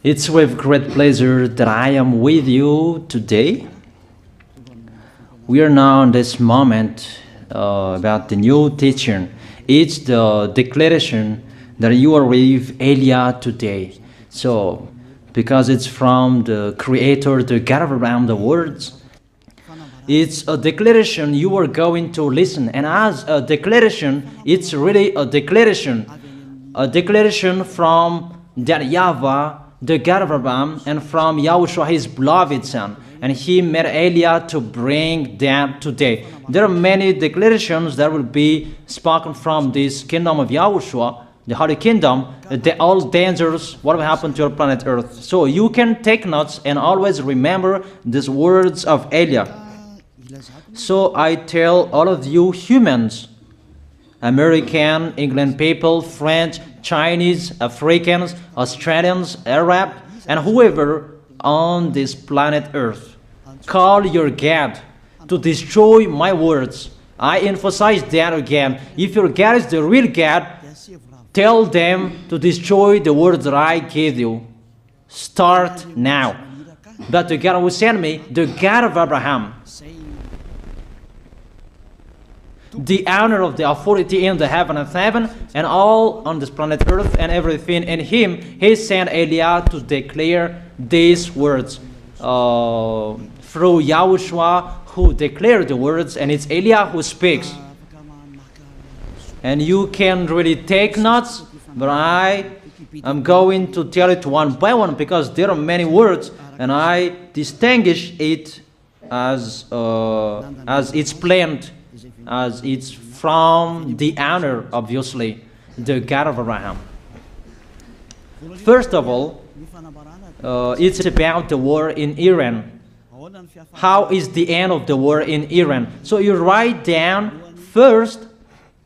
It's with great pleasure that I am with you today. We are now in this moment about the new teaching. It's the declaration that you are with Elia today. So, because it's from the Creator, the God of Abraham, the words, it's a declaration you are going to listen. And as a declaration, it's really a declaration from that YAHVAH, the God of Abraham, and from YAHOSHUAH, his beloved son. And he made Elia to bring them today. There are many declarations that will be spoken from this kingdom of YAHOSHUAH, the Holy Kingdom, all dangers, what will happen to your planet Earth. So you can take notes and always remember these words of Elia. So I tell all of you humans, American, England people, French, Chinese, Africans, Australians, Arab, and whoever on this planet Earth, call your God to destroy my words. I emphasize that again. If your God is the real God, tell them to destroy the words that I gave you. Start now. But the God who sent me, the God of Abraham, the honor of the authority in the heaven and heaven, and all on this planet Earth and everything in him, he sent Elia to declare these words through YAHOSHUAH, who declared the words, and it's Elia who speaks. And you can really take notes, but I am going to tell it one by one because there are many words, and I distinguish it as it's planned, as it's from the honor, obviously, the God of Abraham. First of all, it's about the war in Iran. How is the end of the war in Iran? So you write down first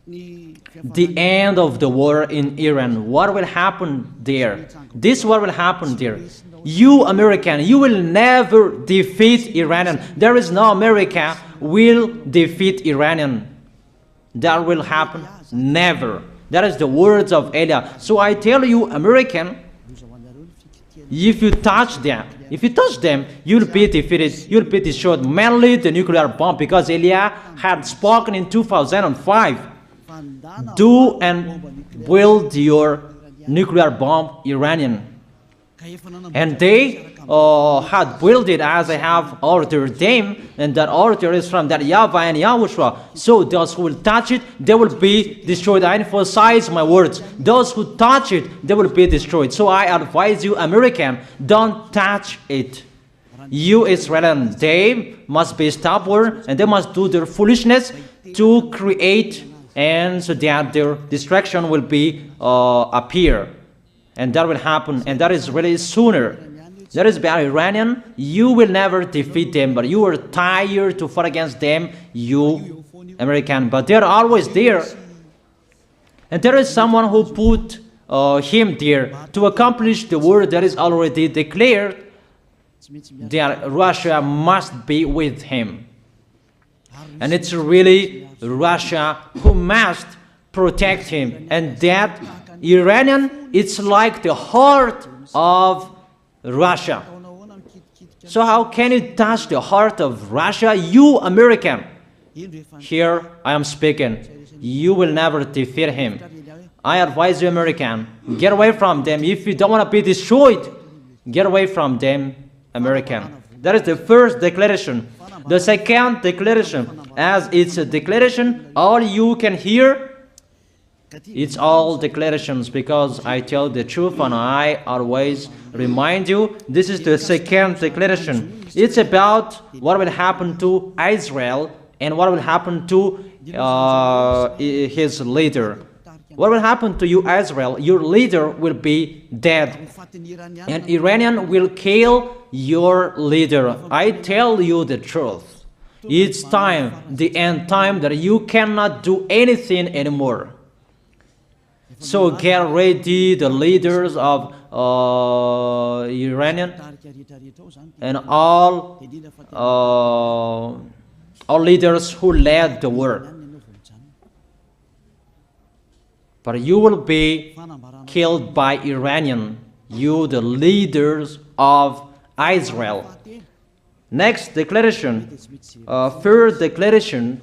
the end of the war in Iran. What will happen there? This is what will happen there. You American, you will never defeat Iranian. There is no America will defeat Iranian. That will happen never. That is the words of Elia. So I tell you, American, if you touch them, you'll be defeated, you'll be destroyed. Mainly the nuclear bomb, because Elia had spoken in 2005. Do and build your nuclear bomb, Iranian. And they had built it as I have ordered them, and that order is from that YAHVAH and YAHOSHUAH. So those who will touch it, they will be destroyed. I emphasize my words. Those who touch it, they will be destroyed. So I advise you, American, don't touch it. You Israelis, they must be stubborn, and they must do their foolishness to create, and so that their destruction will be appear. And that will happen, and that is really sooner. That is about Iranian. You will never defeat them, but you are tired to fight against them, you American. But they're always there. And there is someone who put him there to accomplish the word that is already declared, that Russia must be with him. And it's really Russia who must protect him. And that Iranian, it's like the heart of Russia. So how can you touch the heart of Russia? You American. Here I am speaking. You will never defeat him. I advise you, American, get away from them. If you don't want to be destroyed, get away from them, American. That is the first declaration. The second declaration, as it's a declaration, all you can hear, it's all declarations, because I tell the truth and I always remind you, this is the second declaration. It's about what will happen to Israel and what will happen to his leader. What will happen to you, Israel? Your leader will be dead, and Iranian will kill your leader. I tell you the truth. It's time, the end time, that you cannot do anything anymore. So get ready, the leaders of Iranian and all leaders who led the war. But you will be killed by Iranian. you the leaders of Israel. Next declaration, third declaration,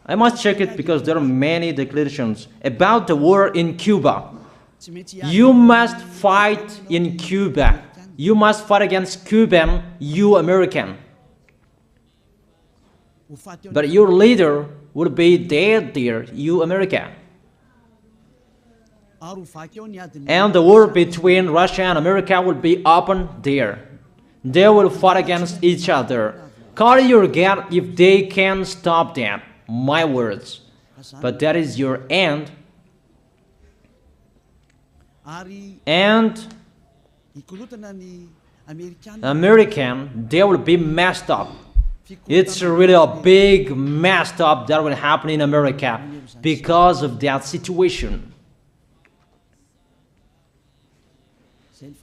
I must check it because there are many declarations about the war in Cuba. You must fight in Cuba. You must fight against Cuban, you American. But your leader will be dead there, you America. And the war between Russia and America will be open there. They will fight against each other. Call your God if they can stop that. My words. But that is your end. And American, they will be messed up. It's really a big messed up that will happen in America because of that situation.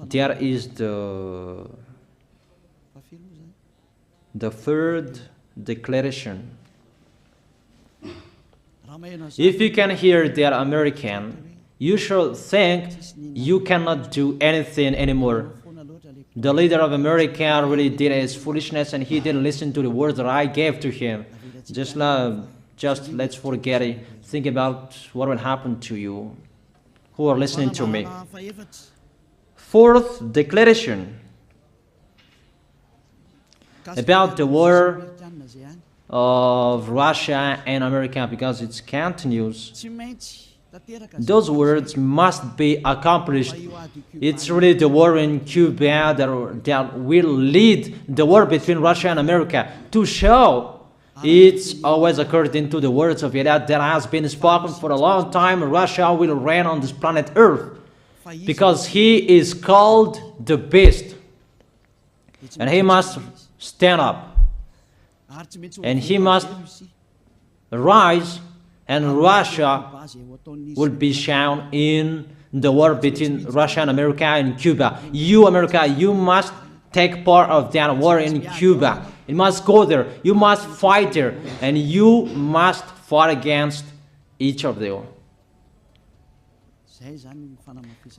There is the third declaration. If you can hear that American, you should think you cannot do anything anymore. The leader of America really did his foolishness and he didn't listen to the words that I gave to him. Just let's forget it. Think about what will happen to you who are listening to me. Fourth declaration about the war of Russia and America, because it continues. Those words must be accomplished. It's really the war in Cuba that will lead the war between Russia and America to show it's always according to the words of YAH that has been spoken for a long time. Russia will reign on this planet Earth because he is called the beast and he must stand up and he must rise, and Russia will be shown in the war between Russia and America and Cuba. You, America, you must take part of that war in Cuba. You must go there. You must fight there. And you must fight against each of them.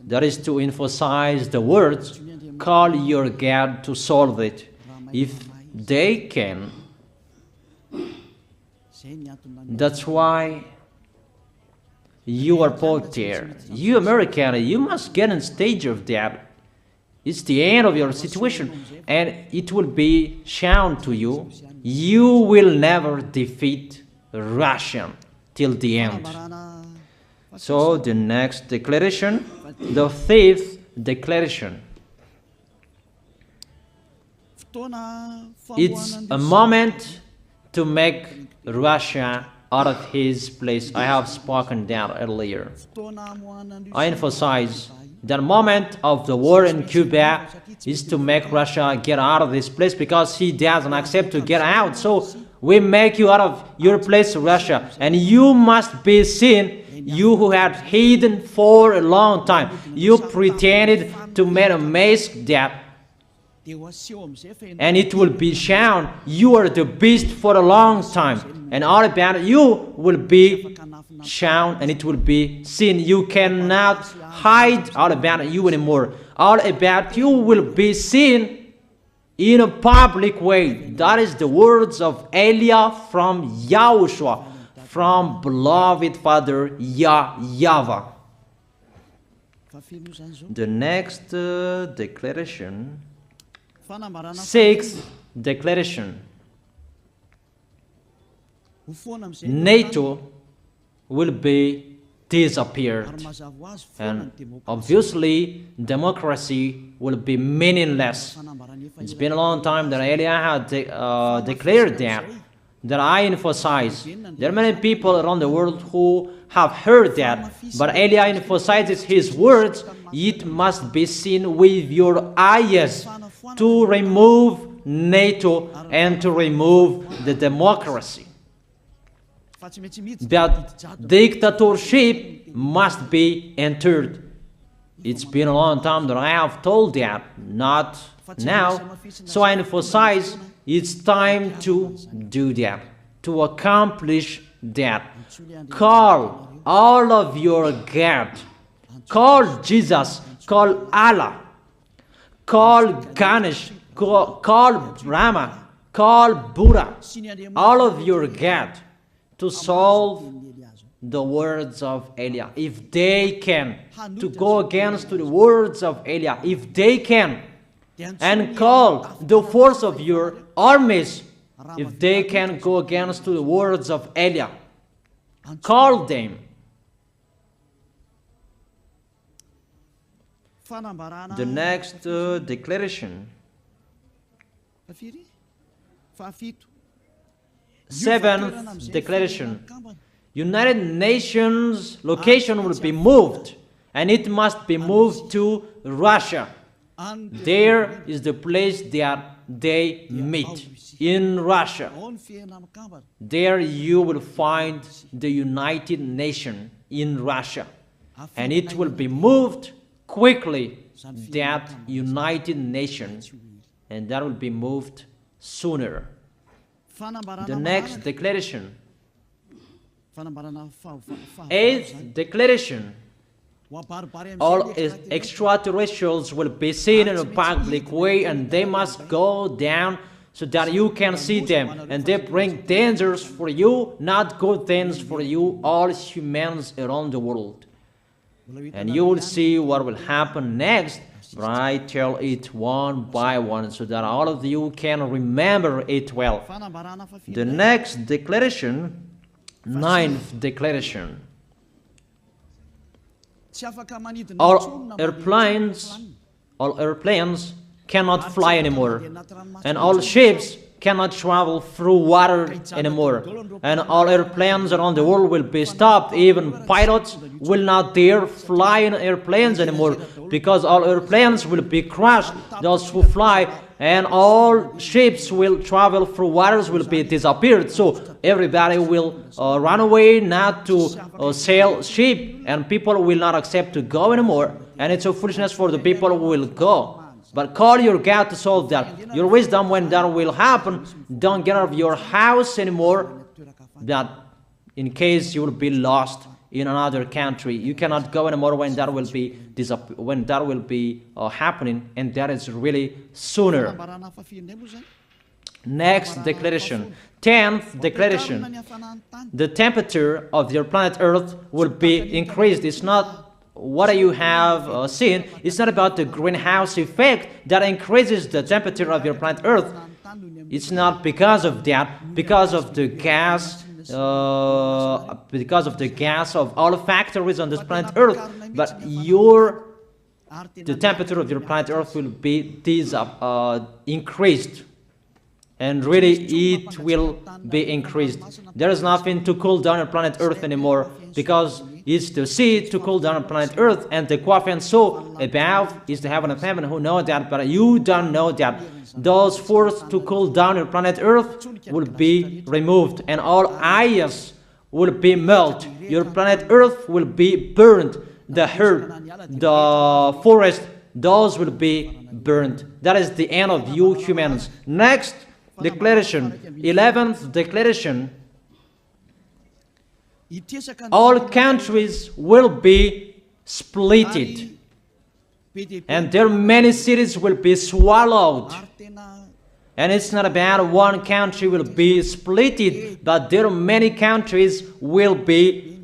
That is to emphasize the words, call your God to solve it. If they can, that's why you are put there. You American, you must get in stage of that. It's the end of your situation and it will be shown to you. You will never defeat Russia till the end. So the next declaration, the fifth declaration. It's a moment to make Russia out of his place. I have spoken that earlier. I emphasize the moment of the war in Cuba is to make Russia get out of this place because he doesn't accept to get out. So we make you out of your place, Russia, and you must be seen. You who had hidden for a long time, you pretended to make a mask that, and it will be shown you are the beast for a long time, and all about you will be shown and it will be seen. You cannot hide all about you anymore. All about you will be seen in a public way. That is the words of Elia from YAHOSHUAH, from beloved Father YAHVAH. The next declaration, sixth declaration. NATO will be disappeared, and obviously democracy will be meaningless. It's been a long time that Elia had declared that I emphasize. There are many people around the world who have heard that, but Elia emphasizes his words. It must be seen with your eyes to remove NATO and to remove the democracy. That dictatorship must be entered. It's been a long time that I have told that, not now. So I emphasize it's time to do that, to accomplish that. Call all of your God. Call Jesus. Call Allah. call Ganesh, call Brahma, call Buddha, all of your God, to solve the words of Eliah. If they can, to go against the words of Eliah, if they can, and call the force of your armies, if they can go against the words of Eliah, call them. The next declaration, seventh declaration, United Nations location will be moved, and it must be moved to Russia. There is the place that they meet, in Russia. There you will find the United Nations in Russia, and it will be moved quickly, that United Nations, and that will be moved sooner. The next declaration, eighth declaration, all extraterrestrials will be seen in a public way, and they must go down so that you can see them, and they bring dangers for you, not good things for you, all humans around the world. And you will see what will happen next, but I tell it one by one so that all of you can remember it well. The next declaration, ninth declaration, all airplanes cannot fly anymore, and all ships cannot travel through water anymore, and all airplanes around the world will be stopped. Even pilots will not dare fly in airplanes anymore, because all airplanes will be crushed, those who fly, and all ships will travel through waters will be disappeared. So everybody will run away not to sail ship, and people will not accept to go anymore, and it's a foolishness for the people who will go. But call your God to solve that. Your wisdom when that will happen. Don't get out of your house anymore, that in case you will be lost in another country. You cannot go anymore when that will be happening, and that is really sooner. Next declaration, 10th declaration, the temperature of your planet Earth will be increased. It's not what you have seen. It's not about the greenhouse effect that increases the temperature of your planet Earth. It's not because of that, because of the gas, of all factories on this planet Earth. But the temperature of your planet Earth will be increased, and really it will be increased. There is nothing to cool down your planet Earth anymore, because it's the sea to cool down planet Earth, and the Qaf and so above is the heaven of heaven, who know that, but you don't know that. Those forces to cool down your planet Earth will be removed, and all ice will be melted. Your planet Earth will be burned. The herb, the forest, those will be burned. That is the end of you humans. Next declaration, 11th declaration, all countries will be splitted, and their many cities will be swallowed. And it's not about one country will be splitted, but there are many countries will be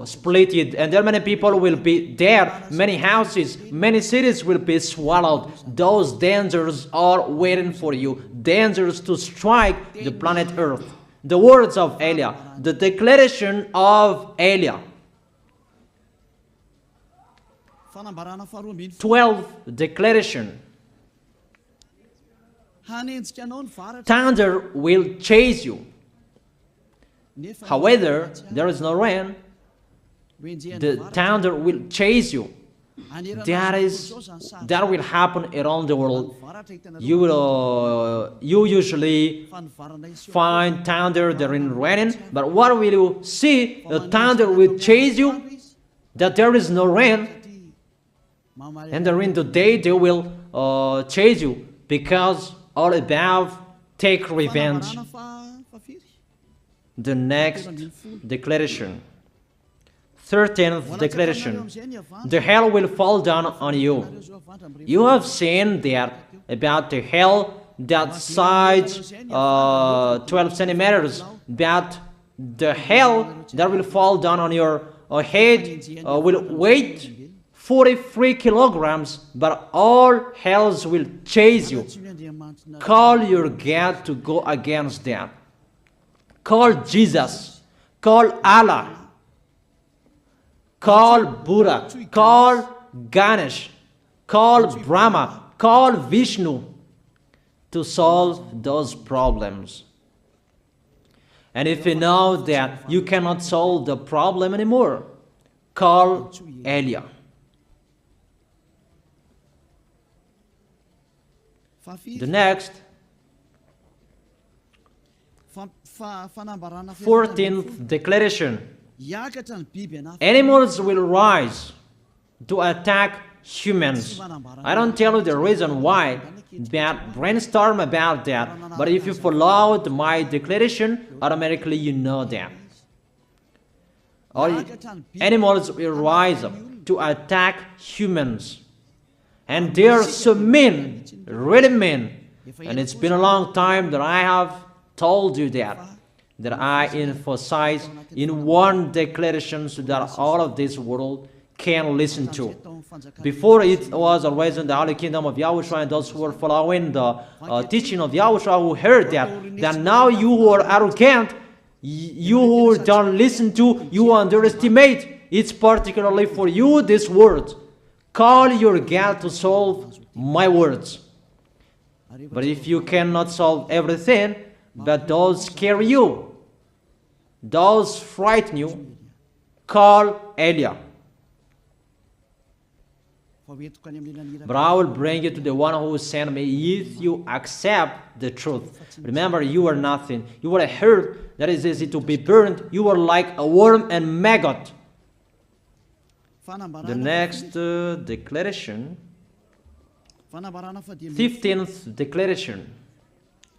splitted, and there are many people will be dead, many houses, many cities will be swallowed. Those dangers are waiting for you, dangers to strike the planet Earth. The words of Eliah, the declaration of Eliah. 12th declaration. Thunder will chase you. However, there is no rain. The thunder will chase you. That will happen around the world. You usually find thunder during raining, but what will you see? The thunder will chase you, that there is no rain, and during the day they will chase you, because all above take revenge. The next declaration, 13th declaration. The hell will fall down on you. You have seen that about the hell that size 12 centimeters, that the hell that will fall down on your head will weigh 43 kilograms, but all hells will chase you. Call your God to go against that. Call Jesus. Call Allah. Call Buddha. Call Ganesh. Call Brahma. Call Vishnu to solve those problems. And if you know that you cannot solve the problem anymore, call YAH. The next, 14th declaration. Animals will rise to attack humans. I don't tell you the reason why, but brainstorm about that. But if you followed my declaration, automatically you know that. All animals will rise up to attack humans. And they are so mean, really mean. And it's been a long time that I have told you that I emphasize in one declaration so that all of this world can listen to. Before it was always in the Holy Kingdom of YAHOSHUAH, and those who were following the teaching of YAHOSHUAH who heard that now you who are arrogant, you who don't listen to, you underestimate. It's particularly for you, this word. Call your God to solve my words. But if you cannot solve everything, but those scare you, those frighten you, call YAH. But I will bring you to the one who sent me if you accept the truth. Remember, you are nothing. You are a herb that is easy to be burned. You are like a worm and maggot. The next declaration, 15th declaration.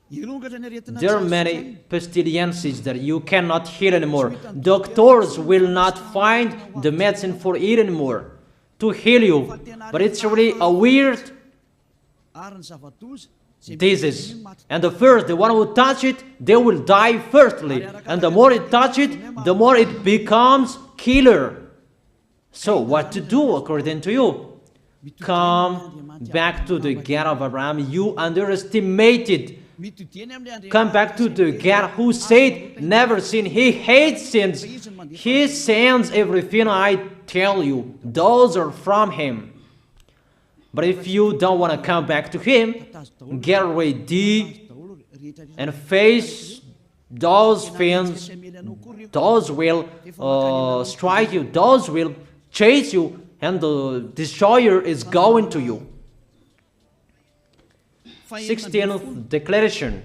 There are many pestilences that you cannot heal anymore. Doctors will not find the medicine for it anymore to heal you. But it's really a weird disease. And the one who touch it, they will die firstly. And the more it touch it, the more it becomes killer. So what to do according to you? Come back to the God of Abraham. You underestimated. Come back to the God who said, never sin. He hates sins. He sends everything I tell you. Those are from Him. But if you don't want to come back to Him, get ready and face those things. Those will strike you. Those will chase you, and the destroyer is going to you. 16th declaration.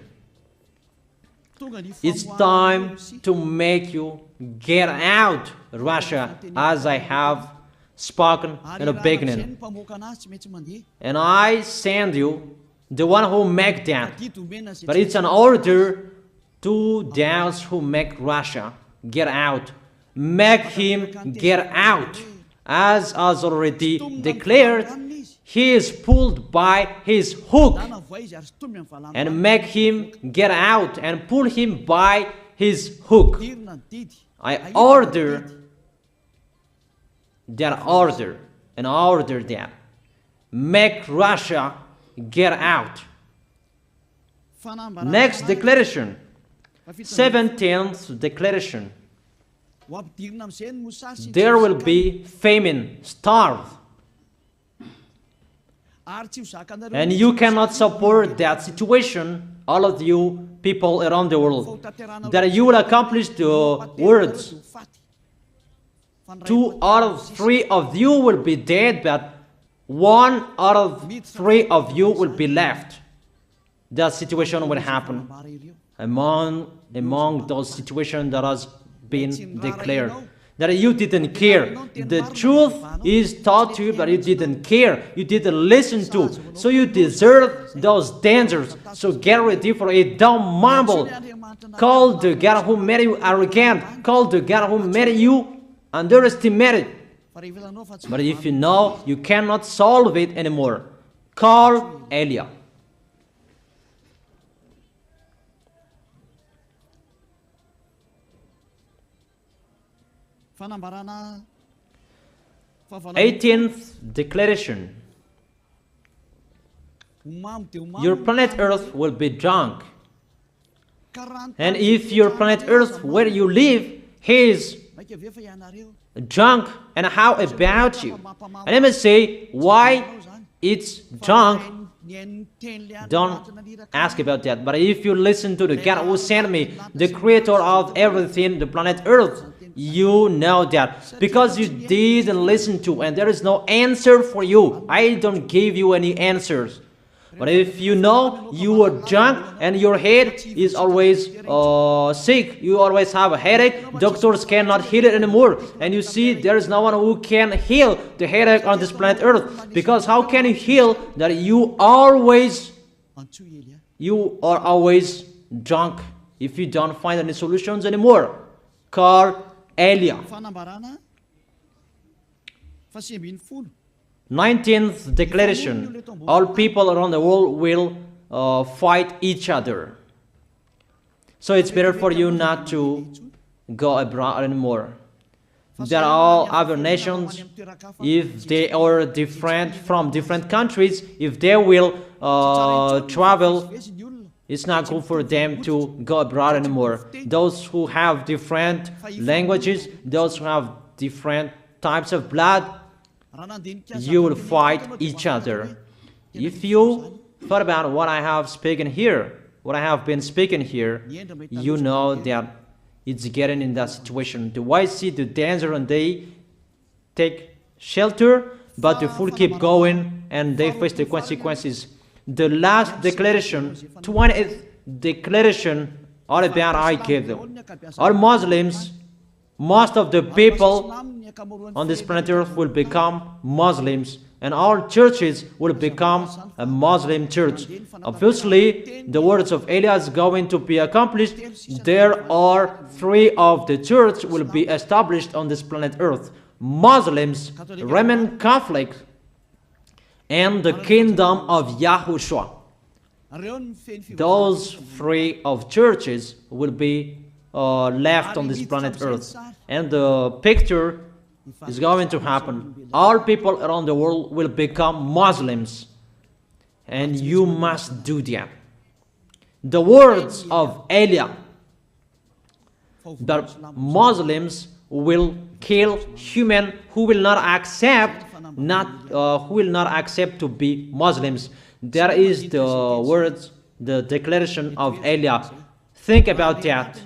It's time to make you get out, Russia, as I have spoken in the beginning. And I send you the one who make that. But it's an order to those who make Russia get out. Make him get out. As already declared, he is pulled by his hook, and make him get out and pull him by his hook. I order that. Make Russia get out. Next declaration, 17th declaration. There will be famine, starve. And you cannot support that situation, all of you people around the world, that you will accomplish the words. 2 out of 3 of you will be dead, but 1 out of 3 of you will be left. That situation will happen among those situations that has been declared. That you didn't care. The truth is taught to you, but you didn't care. You didn't listen to. So you deserve those dangers. So get ready for it. Don't mumble. Call the God who made you arrogant. Call the God who made you underestimate it. But if you know you cannot solve it anymore, call Eliah. Eighteenth declaration. Your planet Earth will be drunk. And if your planet Earth where you live is drunk, and how about you? And let me say why it's drunk. Don't ask about that. But if you listen to the God who sent me, the creator of everything, the planet Earth, you know that. Because you didn't listen to, and there is no answer for you. I don't give you any answers. But if you know you are drunk and your head is always sick, you always have a headache, doctors cannot heal it anymore. And you see there is no one who can heal the headache on this planet Earth. Because how can you heal that you are always drunk if you don't find any solutions anymore? Call Eliah. 19th declaration. All people around the world will fight each other. So it's better for you not to go abroad anymore. There are all other nations, if they are different from different countries, if they will travel, it's not good for them to go abroad anymore. Those who have different languages, those who have different types of blood, you will fight each other. If you thought about what I have spoken here, what I have been speaking here, you know that it's getting in that situation. The wise see the danger and they take shelter, but the fool keep going and they face the consequences. The last declaration, 20th declaration, all about I gave them. All Muslims, most of the people on this planet Earth will become Muslims, and all churches will become a Muslim church. Obviously, the words of Eliah is going to be accomplished. There are 3 of the church will be established on this planet Earth: Muslims, Roman Catholic, and the kingdom of YAHOSHUAH. Those 3 of churches will be left on this planet Earth, and the picture is going to happen. All people around the world will become Muslims, and you must do that. The words of Eliah, that Muslims will kill human who will not accept to be Muslims. That is the words, the declaration of Eliah. Think about that.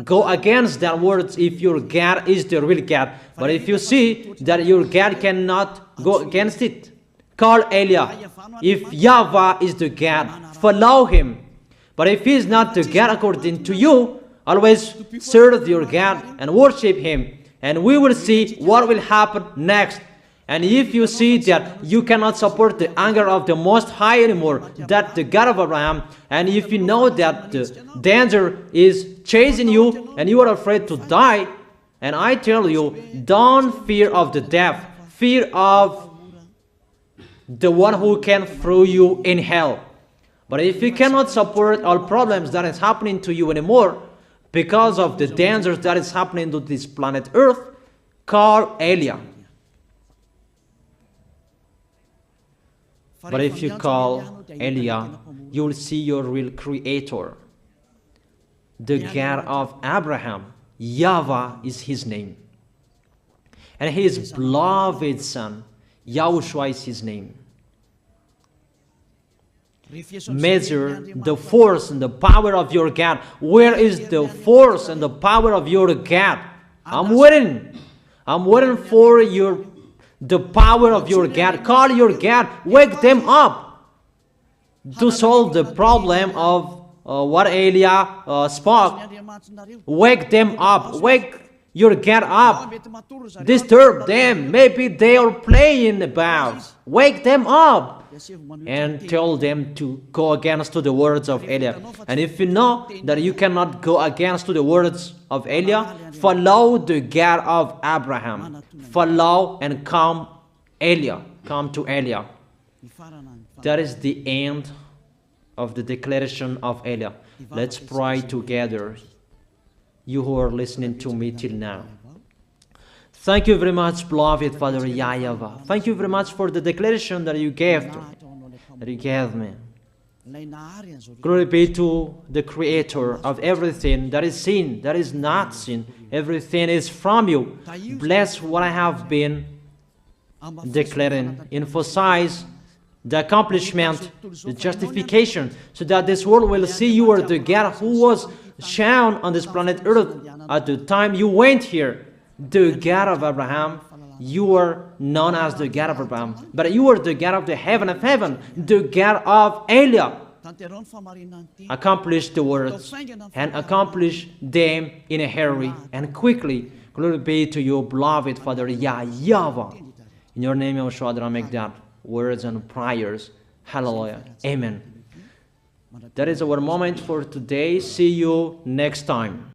Go against that words if your God is the real God. But if you see that your God cannot go against it, call Eliah. If YAHVAH is the God, follow him. But if he is not the God according to you, always serve your God and worship him. And we will see what will happen next. And if you see that you cannot support the anger of the Most High anymore, that the God of Abraham, and if you know that the danger is chasing you and you are afraid to die, and I tell you, don't fear of the death, fear of the one who can throw you in hell. But if you cannot support all problems that is happening to you anymore, because of the dangers that is happening to this planet Earth, call Eliah. But if you call Eliah, you will see your real creator, the God of Abraham. YAHVAH is his name. And his beloved son, YAHOSHUAH is his name. Measure the force and the power of your God. Where is the force and the power of your God? I'm waiting. I'm waiting for the power of your God. Call your God. Wake them up to solve the problem of what Eliah spoke. Wake them up. Wake your God up. Disturb them. Maybe they are playing about. Wake them up and tell them to go against to the words of Eliah. And if you know that you cannot go against to the words of Eliah, follow the God of Abraham. Follow and come Eliah. Come to Eliah. That is the end of the declaration of Eliah. Let's pray together, you who are listening to me till now. Thank you very much, beloved Father YAHVAH. Thank you very much for the declaration that you gave to me, that you gave me. Glory be to the Creator of everything that is seen, that is not seen. Everything is from you. Bless what I have been declaring. Emphasize the accomplishment, the justification, so that this world will see you are the God who was shown on this planet Earth at the time you went here. The God of Abraham, you are known as the God of Abraham, but you are the God of the heaven of heaven, the God of Eliah. Accomplish the words and accomplish them in a hurry and quickly. Glory be to you, beloved Father YAHVAH. In your name, YAHOSHUAH, I make that words and prayers. Hallelujah. Amen. That is our moment for today. See you next time.